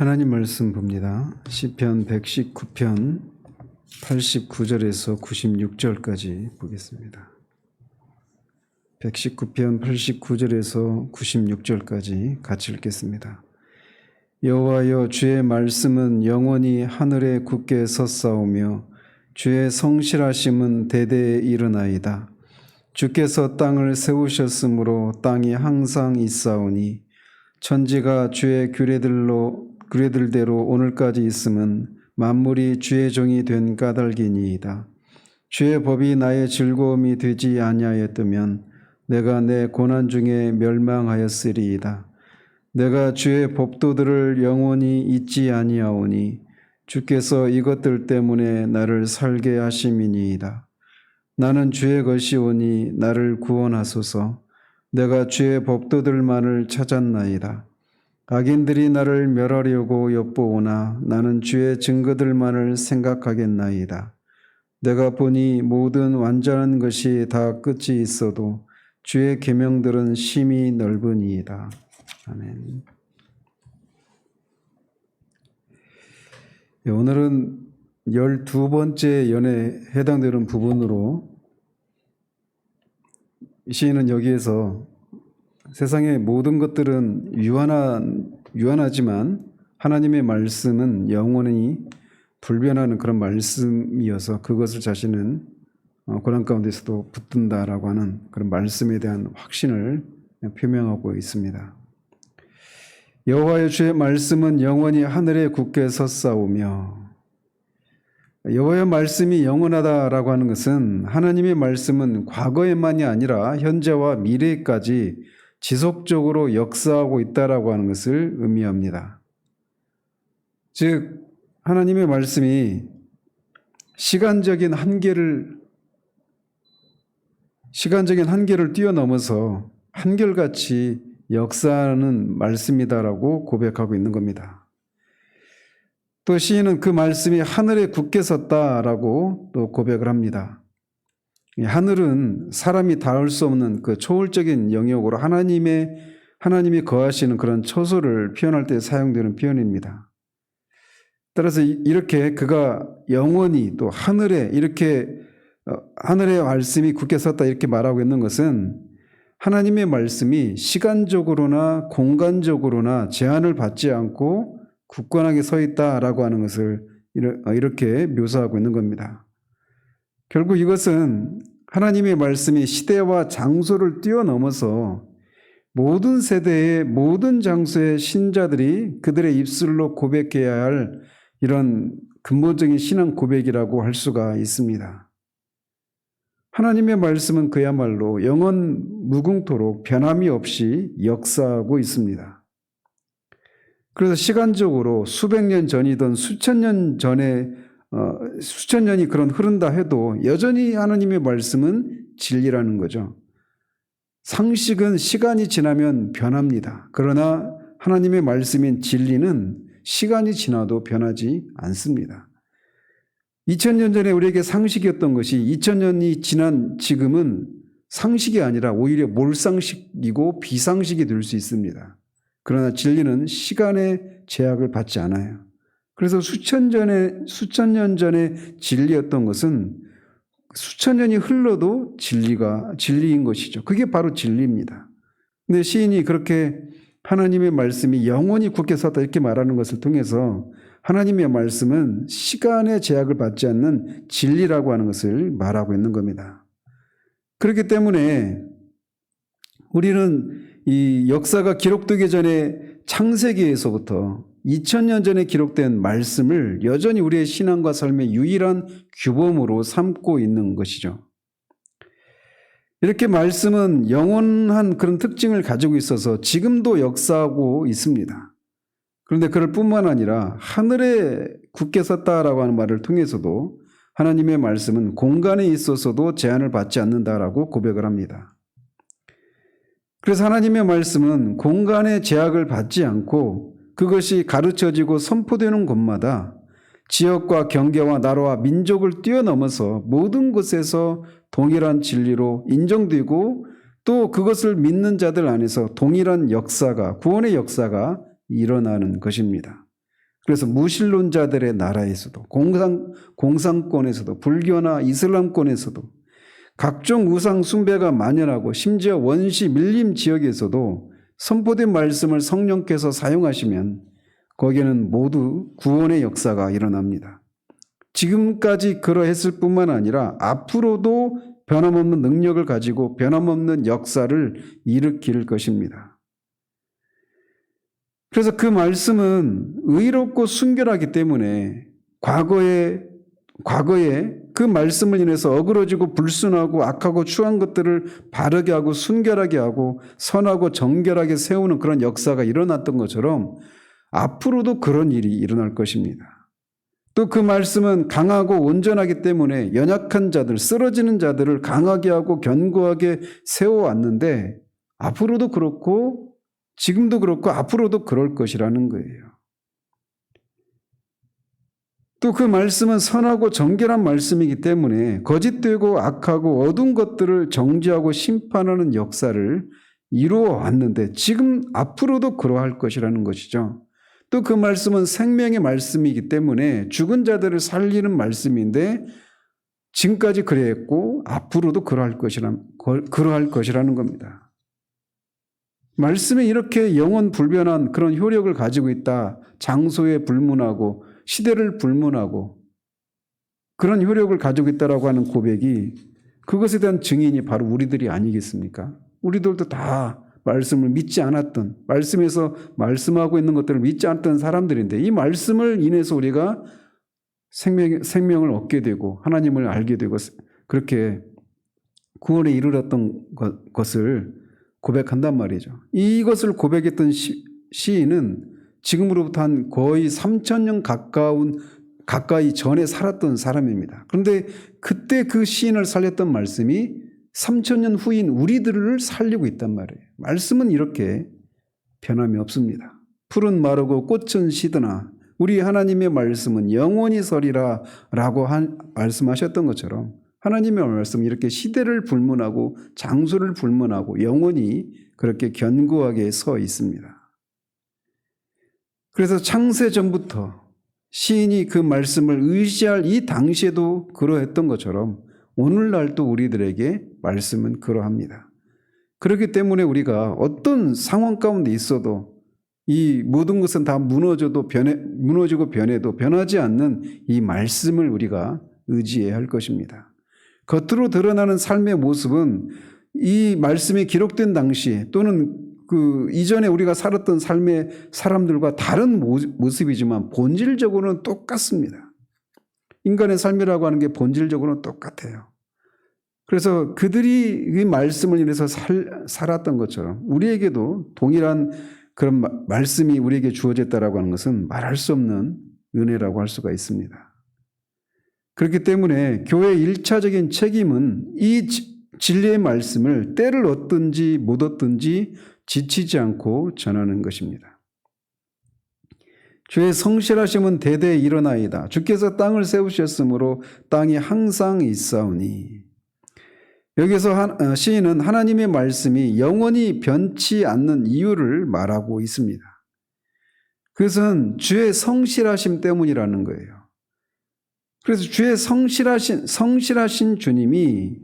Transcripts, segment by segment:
하나님 말씀 봅니다. 시편 119편 89절에서 96절까지 보겠습니다. 119편 89절에서 96절까지 같이 읽겠습니다. 여호와여, 주의 말씀은 영원히 하늘에 굳게 섰사오며 주의 성실하심은 대대에 이르나이다. 주께서 땅을 세우셨으므로 땅이 항상 있사오니 천지가 주의 규례들대로 오늘까지 있음은 만물이 주의 종이 된 까닭이니이다. 주의 법이 나의 즐거움이 되지 아니하였다면 내가 내 고난 중에 멸망하였으리이다. 내가 주의 법도들을 영원히 잊지 아니하오니 주께서 이것들 때문에 나를 살게 하심이니이다. 나는 주의 것이오니 나를 구원하소서. 내가 주의 법도들만을 찾았나이다. 악인들이 나를 멸하려고 엿보오나 나는 주의 증거들만을 생각하겠나이다. 내가 보니 모든 완전한 것이 다 끝이 있어도 주의 계명들은 심히 넓으니이다. 아멘. 오늘은 12번째 연에 해당되는 부분으로 시인은 여기에서 세상의 모든 것들은 유한하지만 하나님의 말씀은 영원히 불변하는 그런 말씀이어서 그것을 자신은 고난 가운데서도 붙든다라고 하는 그런 말씀에 대한 확신을 표명하고 있습니다. 여호와의 주의 말씀은 영원히 하늘에 굳게 섰사오며, 여호와의 말씀이 영원하다라고 하는 것은 하나님의 말씀은 과거에만이 아니라 현재와 미래까지 지속적으로 역사하고 있다라고 하는 것을 의미합니다. 즉 하나님의 말씀이 시간적인 한계를 뛰어넘어서 한결같이 역사하는 말씀이다라고 고백하고 있는 겁니다. 또 시인은 그 말씀이 하늘에 굳게 섰다라고 또 고백을 합니다. 하늘은 사람이 닿을 수 없는 그 초월적인 영역으로 하나님이 거하시는 그런 처소를 표현할 때 사용되는 표현입니다. 따라서 이렇게 그가 영원히 또 하늘에 하늘의 말씀이 굳게 섰다 이렇게 말하고 있는 것은 하나님의 말씀이 시간적으로나 공간적으로나 제한을 받지 않고 굳건하게 서 있다라고 하는 것을 이렇게 묘사하고 있는 겁니다. 결국 이것은 하나님의 말씀이 시대와 장소를 뛰어넘어서 모든 세대의 모든 장소의 신자들이 그들의 입술로 고백해야 할 이런 근본적인 신앙 고백이라고 할 수가 있습니다. 하나님의 말씀은 그야말로 영원 무궁토록 변함이 없이 역사하고 있습니다. 그래서 시간적으로 수백 년 전이든 수천 년이 그런 흐른다 해도 여전히 하나님의 말씀은 진리라는 거죠. 상식은 시간이 지나면 변합니다. 그러나 하나님의 말씀인 진리는 시간이 지나도 변하지 않습니다. 2000년 전에 우리에게 상식이었던 것이 2000년이 지난 지금은 상식이 아니라 오히려 몰상식이고 비상식이 될 수 있습니다. 그러나 진리는 시간의 제약을 받지 않아요. 그래서 수천 년 전에 진리였던 것은 수천 년이 흘러도 진리인 것이죠. 그게 바로 진리입니다. 근데 시인이 그렇게 하나님의 말씀이 영원히 굳게 섰다 이렇게 말하는 것을 통해서 하나님의 말씀은 시간의 제약을 받지 않는 진리라고 하는 것을 말하고 있는 겁니다. 그렇기 때문에 우리는 이 역사가 기록되기 전에 창세기에서부터 2000년 전에 기록된 말씀을 여전히 우리의 신앙과 삶의 유일한 규범으로 삼고 있는 것이죠. 이렇게 말씀은 영원한 그런 특징을 가지고 있어서 지금도 역사하고 있습니다. 그런데 그럴 뿐만 아니라 하늘에 굳게 섰다라고 하는 말을 통해서도 하나님의 말씀은 공간에 있어서도 제한을 받지 않는다라고 고백을 합니다. 그래서 하나님의 말씀은 공간의 제약을 받지 않고 그것이 가르쳐지고 선포되는 곳마다 지역과 경계와 나라와 민족을 뛰어넘어서 모든 곳에서 동일한 진리로 인정되고 또 그것을 믿는 자들 안에서 동일한 역사가, 구원의 역사가 일어나는 것입니다. 그래서 무신론자들의 나라에서도 공산권에서도 불교나 이슬람권에서도 각종 우상 숭배가 만연하고 심지어 원시 밀림 지역에서도 선포된 말씀을 성령께서 사용하시면 거기에는 모두 구원의 역사가 일어납니다. 지금까지 그러했을 뿐만 아니라 앞으로도 변함없는 능력을 가지고 변함없는 역사를 일으킬 것입니다. 그래서 그 말씀은 의롭고 순결하기 때문에 과거에 그 말씀을 인해서 어그러지고 불순하고 악하고 추한 것들을 바르게 하고 순결하게 하고 선하고 정결하게 세우는 그런 역사가 일어났던 것처럼 앞으로도 그런 일이 일어날 것입니다. 또 그 말씀은 강하고 온전하기 때문에 연약한 자들, 쓰러지는 자들을 강하게 하고 견고하게 세워왔는데 앞으로도 그렇고 지금도 그렇고 앞으로도 그럴 것이라는 거예요. 또 그 말씀은 선하고 정결한 말씀이기 때문에 거짓되고 악하고 어두운 것들을 정죄하고 심판하는 역사를 이루어 왔는데 지금 앞으로도 그러할 것이라는 것이죠. 또 그 말씀은 생명의 말씀이기 때문에 죽은 자들을 살리는 말씀인데 지금까지 그랬고 앞으로도 그러할 것이라는 겁니다. 말씀이 이렇게 영원 불변한 그런 효력을 가지고 있다. 장소에 불문하고 시대를 불문하고 그런 효력을 가지고 있다라고 하는 고백이 그것에 대한 증인이 바로 우리들이 아니겠습니까? 우리들도 다 말씀을 믿지 않았던, 말씀에서 말씀하고 있는 것들을 믿지 않았던 사람들인데 이 말씀을 인해서 우리가 생명을 얻게 되고 하나님을 알게 되고 그렇게 구원에 이르렀던 것을 고백한단 말이죠. 이것을 고백했던 시인은 지금으로부터 한 거의 3,000년 가까이 전에 살았던 사람입니다. 그런데 그때 그 시인을 살렸던 말씀이 3,000년 후인 우리들을 살리고 있단 말이에요. 말씀은 이렇게 변함이 없습니다. 풀은 마르고 꽃은 시드나 우리 하나님의 말씀은 영원히 서리라 라고 말씀하셨던 것처럼 하나님의 말씀은 이렇게 시대를 불문하고 장소를 불문하고 영원히 그렇게 견고하게 서 있습니다. 그래서 창세 전부터 시인이 그 말씀을 의지할 이 당시에도 그러했던 것처럼 오늘날도 우리들에게 말씀은 그러합니다. 그렇기 때문에 우리가 어떤 상황 가운데 있어도 이 모든 것은 다 무너지고 변해도 변하지 않는 이 말씀을 우리가 의지해야 할 것입니다. 겉으로 드러나는 삶의 모습은 이 말씀이 기록된 당시 또는 그 이전에 우리가 살았던 삶의 사람들과 다른 모습이지만 본질적으로는 똑같습니다. 인간의 삶이라고 하는 게 본질적으로는 똑같아요. 그래서 그들이 이 말씀을 인해서 살았던 것처럼 우리에게도 동일한 그런 말씀이 우리에게 주어졌다라고 하는 것은 말할 수 없는 은혜라고 할 수가 있습니다. 그렇기 때문에 교회의 1차적인 책임은 이 진리의 말씀을 때를 얻든지 못 얻든지 지치지 않고 전하는 것입니다. 주의 성실하심은 대대에 일어나이다. 주께서 땅을 세우셨으므로 땅이 항상 있사오니. 여기서 시인은 하나님의 말씀이 영원히 변치 않는 이유를 말하고 있습니다. 그것은 주의 성실하심 때문이라는 거예요. 그래서 주의 성실하신 주님이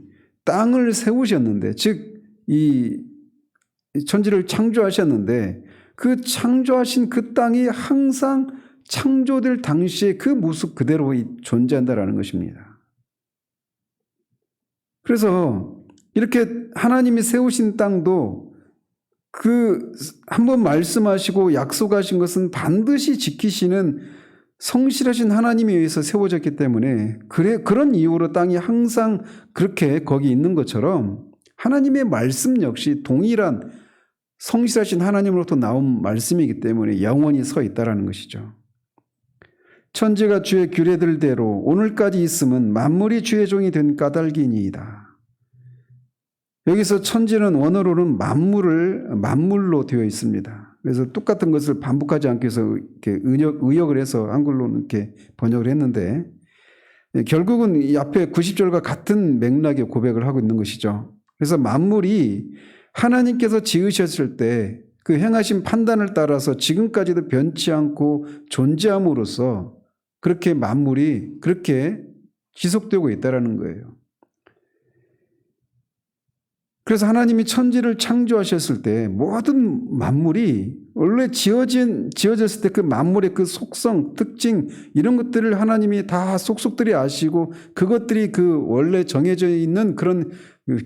땅을 세우셨는데, 즉 이 천지를 창조하셨는데 그 창조하신 그 땅이 항상 창조될 당시에 그 모습 그대로 존재한다라는 것입니다. 그래서 이렇게 하나님이 세우신 땅도 그 한번 말씀하시고 약속하신 것은 반드시 지키시는 성실하신 하나님에 의해서 세워졌기 때문에 그런 이유로 땅이 항상 그렇게 거기 있는 것처럼 하나님의 말씀 역시 동일한 성실하신 하나님으로부터 나온 말씀이기 때문에 영원히 서 있다라는 것이죠. 천지가 주의 규례들대로 오늘까지 있음은 만물이 주의 종이 된 까닭이니이다. 여기서 천지는 원어로는 만물로 되어 있습니다. 그래서 똑같은 것을 반복하지 않기 위해서 이렇게 의역을 해서 한글로는 이렇게 번역을 했는데 결국은 이 앞에 90절과 같은 맥락의 고백을 하고 있는 것이죠. 그래서 만물이 하나님께서 지으셨을 때 그 행하신 판단을 따라서 지금까지도 변치 않고 존재함으로써 그렇게 만물이 그렇게 지속되고 있다는 거예요. 그래서 하나님이 천지를 창조하셨을 때 모든 만물이 원래 지어졌을 때 그 만물의 그 속성, 특징 이런 것들을 하나님이 다 속속들이 아시고 그것들이 그 원래 정해져 있는 그런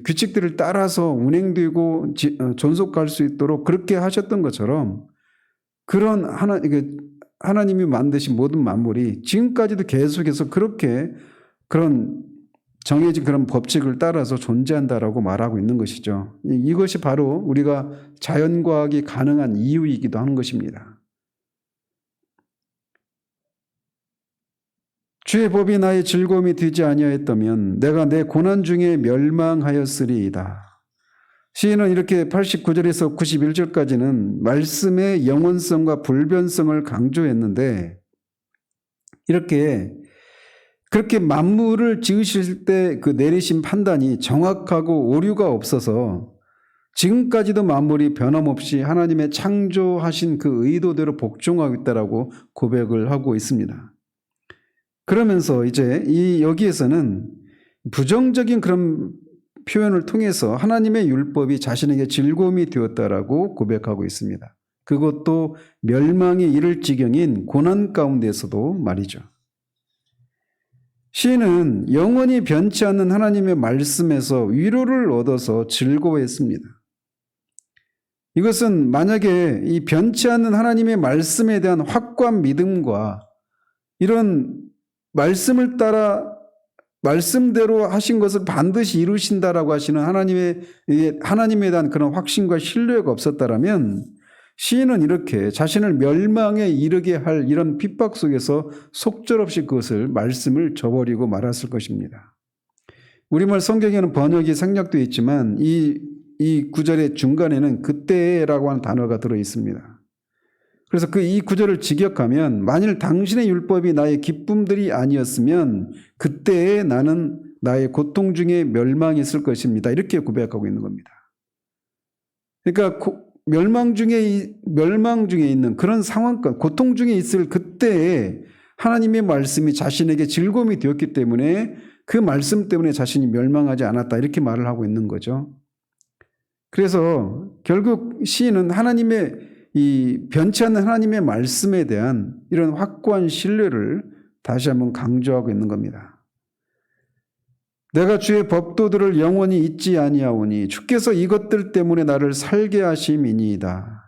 규칙들을 따라서 운행되고 존속할 수 있도록 그렇게 하셨던 것처럼 그런 하나님이 만드신 모든 만물이 지금까지도 계속해서 그렇게 그런 정해진 그런 법칙을 따라서 존재한다라고 말하고 있는 것이죠. 이것이 바로 우리가 자연과학이 가능한 이유이기도 하는 것입니다. 주의 법이 나의 즐거움이 되지 아니하였다면 내가 내 고난 중에 멸망하였으리이다. 시인은 이렇게 89절에서 91절까지는 말씀의 영원성과 불변성을 강조했는데 그렇게 만물을 지으실 때 그 내리신 판단이 정확하고 오류가 없어서 지금까지도 만물이 변함없이 하나님의 창조하신 그 의도대로 복종하고 있다라고 고백을 하고 있습니다. 그러면서 이제 여기에서는 부정적인 그런 표현을 통해서 하나님의 율법이 자신에게 즐거움이 되었다라고 고백하고 있습니다. 그것도 멸망에 이를 지경인 고난 가운데서도 말이죠. 시인은 영원히 변치 않는 하나님의 말씀에서 위로를 얻어서 즐거워했습니다. 이것은 만약에 이 변치 않는 하나님의 말씀에 대한 확고한 믿음과 이런 말씀을 따라 말씀대로 하신 것을 반드시 이루신다라고 하시는 하나님에 대한 그런 확신과 신뢰가 없었다라면 시인은 이렇게 자신을 멸망에 이르게 할 이런 핍박 속에서 속절없이 그것을 말씀을 저버리고 말았을 것입니다. 우리말 성경에는 번역이 생략되어 있지만 이 구절의 중간에는 그때라고 하는 단어가 들어 있습니다. 그래서 이 구절을 직역하면 만일 당신의 율법이 나의 기쁨들이 아니었으면 그때에 나는 나의 고통 중에 멸망했을 것입니다. 이렇게 고백하고 있는 겁니다. 그러니까 멸망 중에 있는 그런 상황과 고통 중에 있을 그때에 하나님의 말씀이 자신에게 즐거움이 되었기 때문에 그 말씀 때문에 자신이 멸망하지 않았다 이렇게 말을 하고 있는 거죠. 그래서 결국 시인은 이 변치 않는 하나님의 말씀에 대한 이런 확고한 신뢰를 다시 한번 강조하고 있는 겁니다. 내가 주의 법도들을 영원히 잊지 아니하오니 주께서 이것들 때문에 나를 살게 하심이니이다.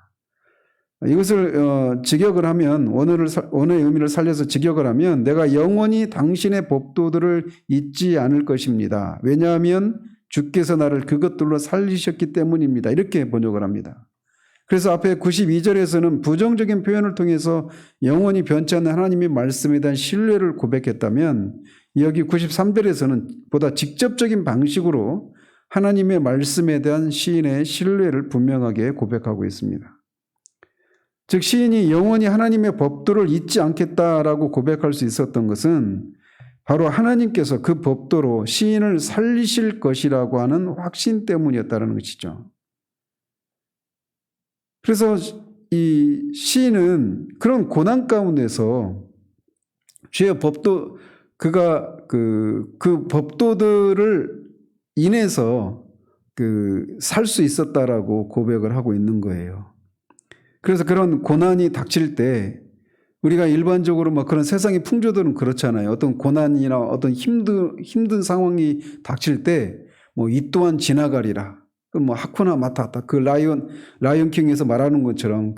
이것을 직역을 하면 원어의 의미를 살려서 직역을 하면 내가 영원히 당신의 법도들을 잊지 않을 것입니다. 왜냐하면 주께서 나를 그것들로 살리셨기 때문입니다. 이렇게 번역을 합니다. 그래서 앞에 92절에서는 부정적인 표현을 통해서 영원히 변치 않는 하나님의 말씀에 대한 신뢰를 고백했다면 여기 93절에서는 보다 직접적인 방식으로 하나님의 말씀에 대한 시인의 신뢰를 분명하게 고백하고 있습니다. 즉 시인이 영원히 하나님의 법도를 잊지 않겠다라고 고백할 수 있었던 것은 바로 하나님께서 그 법도로 시인을 살리실 것이라고 하는 확신 때문이었다는 것이죠. 그래서 이 시인은 그런 고난 가운데서 주의 법도 그가 그 법도들을 인해서 살 수 있었다라고 고백을 하고 있는 거예요. 그래서 그런 고난이 닥칠 때 우리가 일반적으로 그런 세상의 풍조들은 그렇잖아요. 어떤 고난이나 어떤 힘든 상황이 닥칠 때 이 또한 지나가리라. 하쿠나 마타타 그 라이언 킹에서 말하는 것처럼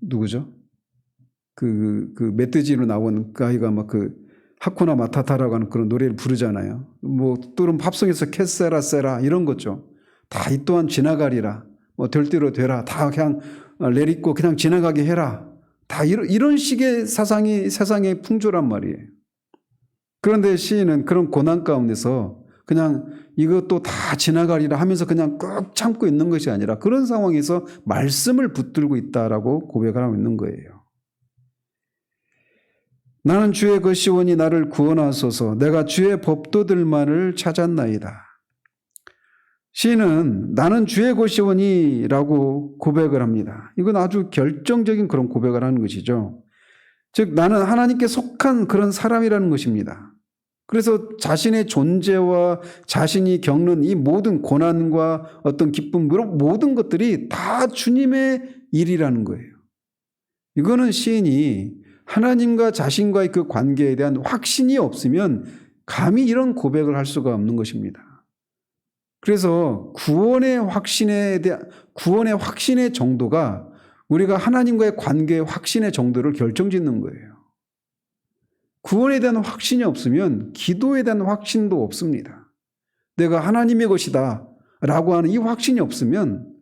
누구죠? 멧돼지로 나온 그 아이가 하쿠나 마타타라고 하는 그런 노래를 부르잖아요. 또는 팝송에서 캐세라 세라 이런 거죠. 다 이 또한 지나가리라. 될 대로 되라. 다 그냥 내리고 그냥 지나가게 해라. 다 이런 식의 사상이 세상의 풍조란 말이에요. 그런데 시인은 그런 고난 가운데서 그냥 이것도 다 지나가리라 하면서 그냥 꾹 참고 있는 것이 아니라 그런 상황에서 말씀을 붙들고 있다라고 고백을 하고 있는 거예요. 나는 주의 것이오니 나를 구원하소서. 내가 주의 법도들만을 찾았나이다. 시인은 나는 주의 것이오니라고 고백을 합니다. 이건 아주 결정적인 그런 고백을 하는 것이죠. 즉 나는 하나님께 속한 그런 사람이라는 것입니다. 그래서 자신의 존재와 자신이 겪는 이 모든 고난과 어떤 기쁨, 모든 것들이 다 주님의 일이라는 거예요. 이거는 시인이 하나님과 자신과의 그 관계에 대한 확신이 없으면 감히 이런 고백을 할 수가 없는 것입니다. 그래서 구원의 확신의 정도가 우리가 하나님과의 관계의 확신의 정도를 결정짓는 거예요. 구원에 대한 확신이 없으면 기도에 대한 확신도 없습니다. 내가 하나님의 것이다 라고 하는 이 확신이 없으면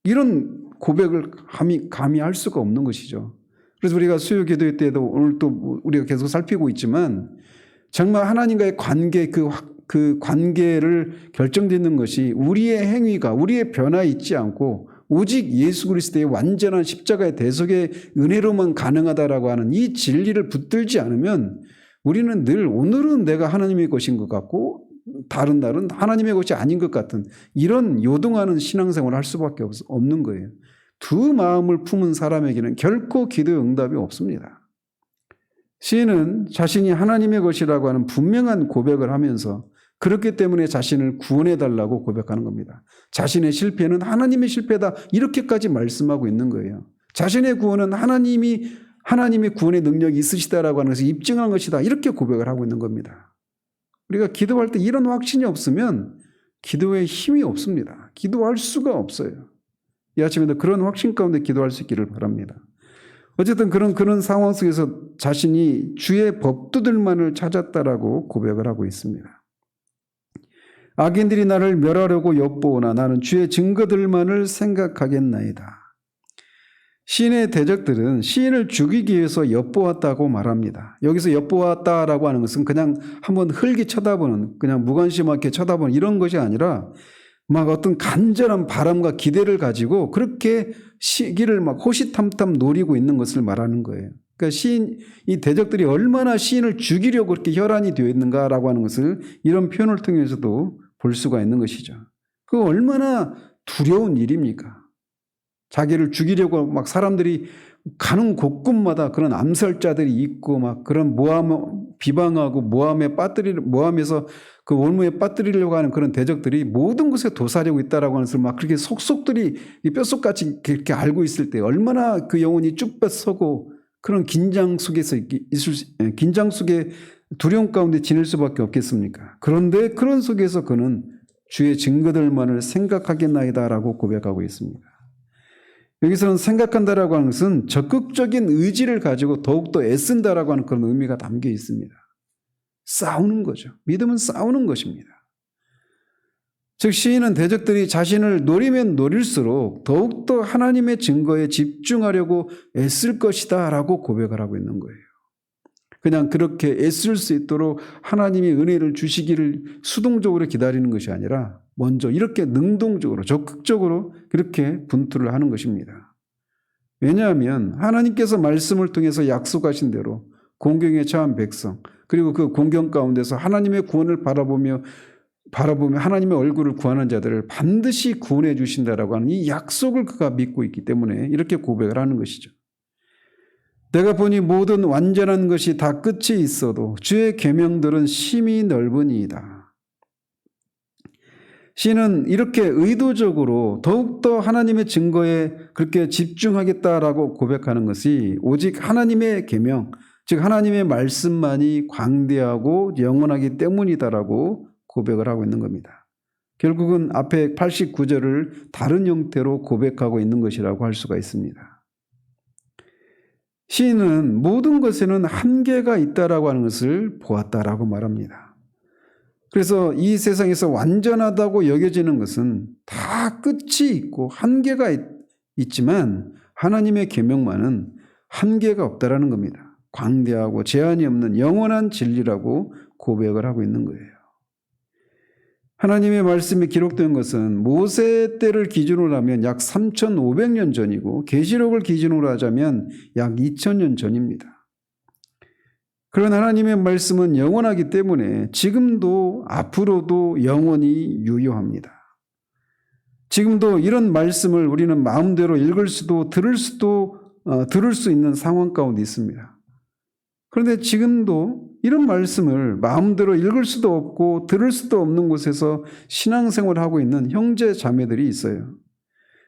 이런 고백을 감히 할 수가 없는 것이죠. 그래서 우리가 수요 기도회 때도 오늘 또 우리가 계속 살피고 있지만 정말 하나님과의 관계, 그 관계를 결정짓는 것이 우리의 행위가, 우리의 변화에 있지 않고 오직 예수 그리스도의 완전한 십자가의 대속의 은혜로만 가능하다라고 하는 이 진리를 붙들지 않으면 우리는 늘 오늘은 내가 하나님의 것인 것 같고 다른 날은 하나님의 것이 아닌 것 같은 이런 요동하는 신앙생활을 할 수밖에 없는 거예요. 두 마음을 품은 사람에게는 결코 기도의 응답이 없습니다. 시인은 자신이 하나님의 것이라고 하는 분명한 고백을 하면서 그렇기 때문에 자신을 구원해달라고 고백하는 겁니다. 자신의 실패는 하나님의 실패다 이렇게까지 말씀하고 있는 거예요. 자신의 구원은 하나님의 구원의 능력이 있으시다라고 하는 것을 입증한 것이다 이렇게 고백을 하고 있는 겁니다. 우리가 기도할 때 이런 확신이 없으면 기도에 힘이 없습니다. 기도할 수가 없어요. 이 아침에도 그런 확신 가운데 기도할 수 있기를 바랍니다. 어쨌든 그런 상황 속에서 자신이 주의 법도들만을 찾았다라고 고백을 하고 있습니다. 악인들이 나를 멸하려고 엿보오나 나는 주의 증거들만을 생각하겠나이다. 시인의 대적들은 시인을 죽이기 위해서 엿보았다고 말합니다. 여기서 엿보았다라고 하는 것은 그냥 한번 흘기 쳐다보는, 그냥 무관심하게 쳐다보는 이런 것이 아니라 막 어떤 간절한 바람과 기대를 가지고 그렇게 시기를 막 호시탐탐 노리고 있는 것을 말하는 거예요. 그러니까 이 대적들이 얼마나 시인을 죽이려고 그렇게 혈안이 되어 있는가라고 하는 것을 이런 표현을 통해서도 볼 수가 있는 것이죠. 그 얼마나 두려운 일입니까? 자기를 죽이려고 막 사람들이 가는 곳곳마다 그런 암살자들이 있고 막 그런 비방하고 모함에서 그 올무에 빠뜨리려고 하는 그런 대적들이 모든 곳에 도사하려고 있다라고 하는 것을 막 그렇게 속속들이 뼛속같이 그렇게 알고 있을 때 얼마나 그 영혼이 쭉 뻗서고 그런 긴장 속에 두려움 가운데 지낼 수밖에 없겠습니까? 그런데 그런 속에서 그는 주의 증거들만을 생각하겠나이다라고 고백하고 있습니다. 여기서는 생각한다라고 하는 것은 적극적인 의지를 가지고 더욱더 애쓴다라고 하는 그런 의미가 담겨 있습니다. 싸우는 거죠. 믿음은 싸우는 것입니다. 즉 시인은 대적들이 자신을 노리면 노릴수록 더욱더 하나님의 증거에 집중하려고 애쓸 것이다 라고 고백을 하고 있는 거예요. 그냥 그렇게 애쓸 수 있도록 하나님이 은혜를 주시기를 수동적으로 기다리는 것이 아니라 먼저 이렇게 능동적으로 적극적으로 그렇게 분투를 하는 것입니다. 왜냐하면 하나님께서 말씀을 통해서 약속하신 대로 공경에 처한 백성 그리고 그 공경 가운데서 하나님의 구원을 바라보며 하나님의 얼굴을 구하는 자들을 반드시 구원해 주신다라고 하는 이 약속을 그가 믿고 있기 때문에 이렇게 고백을 하는 것이죠. 내가 보니 모든 완전한 것이 다 끝이 있어도 주의 계명들은 심히 넓으니이다. 시인은 이렇게 의도적으로 더욱더 하나님의 증거에 그렇게 집중하겠다라고 고백하는 것이 오직 하나님의 계명, 즉 하나님의 말씀만이 광대하고 영원하기 때문이다라고 고백을 하고 있는 겁니다. 결국은 앞에 89절을 다른 형태로 고백하고 있는 것이라고 할 수가 있습니다. 시인은 모든 것에는 한계가 있다라고 하는 것을 보았다라고 말합니다. 그래서 이 세상에서 완전하다고 여겨지는 것은 다 끝이 있고 한계가 있지만 하나님의 계명만은 한계가 없다라는 겁니다. 광대하고 제한이 없는 영원한 진리라고 고백을 하고 있는 거예요. 하나님의 말씀이 기록된 것은 모세 때를 기준으로 하면 약 3,500년 전이고 계시록을 기준으로 하자면 약 2,000년 전입니다. 그런 하나님의 말씀은 영원하기 때문에 지금도 앞으로도 영원히 유효합니다. 지금도 이런 말씀을 우리는 마음대로 읽을 수도 들을 수 있는 상황 가운데 있습니다. 그런데 지금도 이런 말씀을 마음대로 읽을 수도 없고 들을 수도 없는 곳에서 신앙생활을 하고 있는 형제 자매들이 있어요.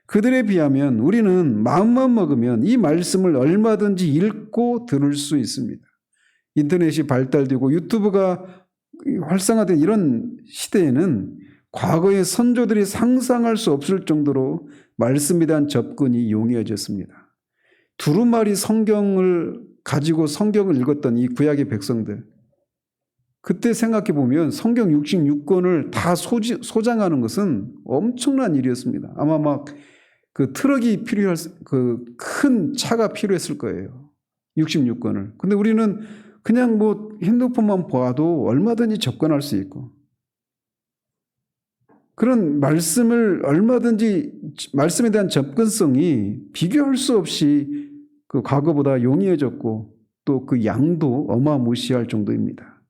그들에 비하면 우리는 마음만 먹으면 이 말씀을 얼마든지 읽고 들을 수 있습니다. 인터넷이 발달되고 유튜브가 활성화된 이런 시대에는 과거의 선조들이 상상할 수 없을 정도로 말씀에 대한 접근이 용이해졌습니다. 두루마리 성경을 가지고 성경을 읽었던 이 구약의 백성들, 그때 생각해 보면 성경 66권을 다 소장하는 것은 엄청난 일이었습니다. 아마 막 그 트럭이 필요할, 그 큰 차가 필요했을 거예요. 66권을. 근데 우리는 그냥 뭐 핸드폰만 봐도 얼마든지 접근할 수 있고, 그런 말씀을 얼마든지, 말씀에 대한 접근성이 비교할 수 없이 그 과거보다 용이해졌고 또 그 양도 어마무시할 정도입니다.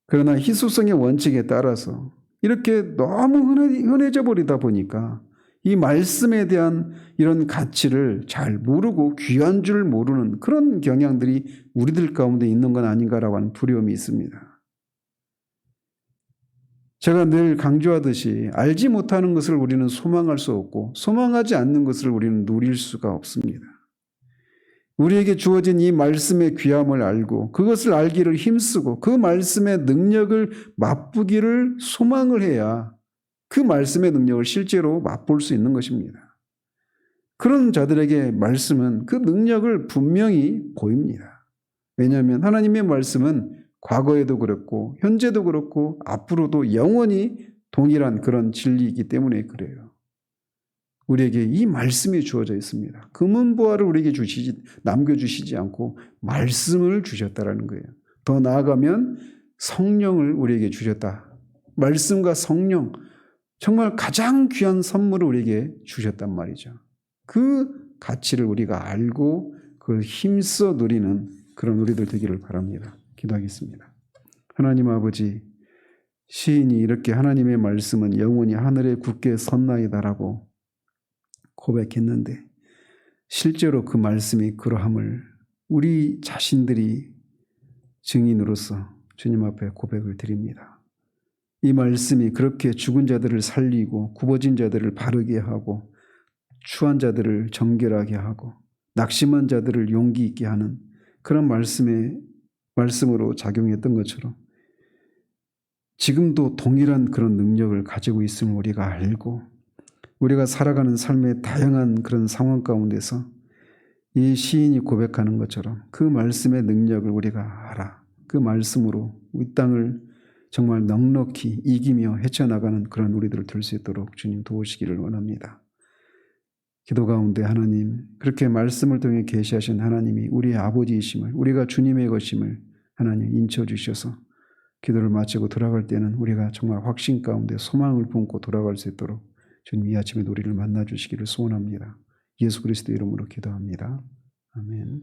그러나 희소성의 원칙에 따라서 이렇게 너무 흔해져 버리다 보니까 이 말씀에 대한 이런 가치를 잘 모르고 귀한 줄 모르는 그런 경향들이 우리들 가운데 있는 건 아닌가라고 하는 두려움이 있습니다. 제가 늘 강조하듯이 알지 못하는 것을 우리는 소망할 수 없고 소망하지 않는 것을 우리는 누릴 수가 없습니다. 우리에게 주어진 이 말씀의 귀함을 알고 그것을 알기를 힘쓰고 그 말씀의 능력을 맛보기를 소망을 해야 그 말씀의 능력을 실제로 맛볼 수 있는 것입니다. 그런 자들에게 말씀은 그 능력을 분명히 보입니다. 왜냐하면 하나님의 말씀은 과거에도 그렇고 현재도 그렇고 앞으로도 영원히 동일한 그런 진리이기 때문에 그래요. 우리에게 이 말씀이 주어져 있습니다. 금은보화를 우리에게 남겨주시지 않고 말씀을 주셨다라는 거예요. 더 나아가면 성령을 우리에게 주셨다. 말씀과 성령, 정말 가장 귀한 선물을 우리에게 주셨단 말이죠. 그 가치를 우리가 알고 그걸 힘써 누리는 그런 우리들 되기를 바랍니다. 기도하겠습니다. 하나님 아버지, 시인이 이렇게 하나님의 말씀은 영원히 하늘에 굳게 섰나이다라고 고백했는데 실제로 그 말씀이 그러함을 우리 자신들이 증인으로서 주님 앞에 고백을 드립니다. 이 말씀이 그렇게 죽은 자들을 살리고 굽어진 자들을 바르게 하고 추한 자들을 정결하게 하고 낙심한 자들을 용기 있게 하는 그런 말씀으로 작용했던 것처럼 지금도 동일한 그런 능력을 가지고 있음을 우리가 알고 우리가 살아가는 삶의 다양한 그런 상황 가운데서 이 시인이 고백하는 것처럼 그 말씀의 능력을 우리가 알아 그 말씀으로 이 땅을 정말 넉넉히 이기며 헤쳐나가는 그런 우리들을 될 수 있도록 주님 도우시기를 원합니다. 기도 가운데 하나님, 그렇게 말씀을 통해 계시하신 하나님이 우리의 아버지이심을, 우리가 주님의 것임을 하나님 인쳐주셔서 기도를 마치고 돌아갈 때는 우리가 정말 확신 가운데 소망을 품고 돌아갈 수 있도록 주님 이 아침에 우리를 만나주시기를 소원합니다. 예수 그리스도 이름으로 기도합니다. 아멘.